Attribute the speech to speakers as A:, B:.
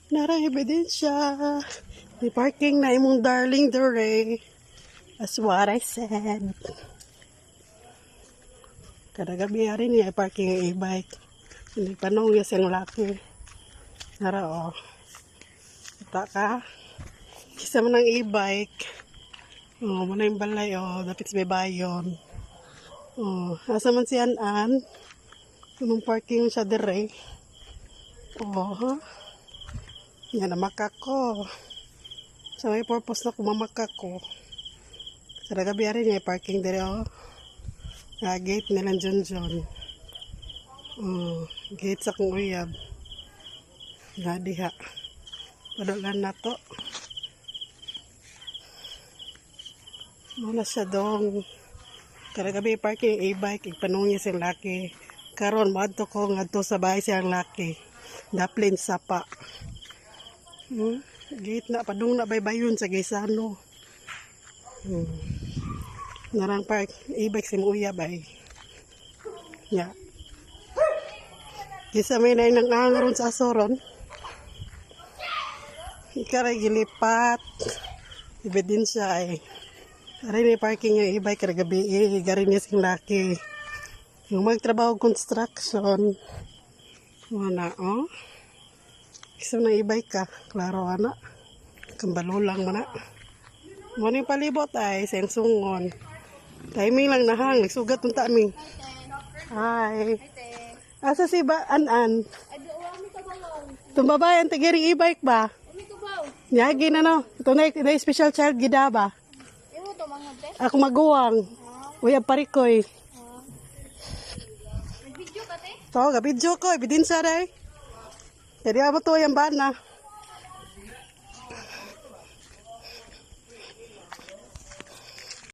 A: Narang ebidensya. May parking na imong darling dere. That's what I said. Kada gabi rin niya parking ang e-bike. Hindi pa nung yung siyang laki. Nara o. Kita ka. Kisa mo ng e-bike. O, muna yung balay o. Dapat sa bayon. O, asa man si An-An. Yung parking siya dere. O, ha? Yan na makako. So may purpose na kumamakako. Sa gabi rin niya parking dire o. Gate nilang Junjun. Gate sa kong uyab. Nga diha. Padolan na to. Muna siya dong. Kada gabi parking e-bike. Ipanungin siyang laki. Karon maadto ko ngadto sa bahay siyang laki. Daplin sapa. Gate na, padung na baybayon sa Gaisano. Narang park, e-bike si Muya bay. Ya. Kisa may na nang angaron sa asoron. Ikaray gilipat. Ebidensya ay. Aray ni parking yung e-bike kada gabi. Garin niya sing laki. Yung magtrabaho construction. Wala, oh. Kisa na e-bike ka, klaro ana. Kambalo lang mana. Muna yung palibot ay, sayang sungon. Timing lang nahang, nagsugat ng tami. Hi. Asa si ba, An-An? Itong babae, ang tagiring e-bike ba? Nyagi na no. Ito na special child gida ba? Ako maguwang. Uy, ang parikoy. Ito, gabidyo ko, ebidensya rin. Jadi apa tuh yang bana?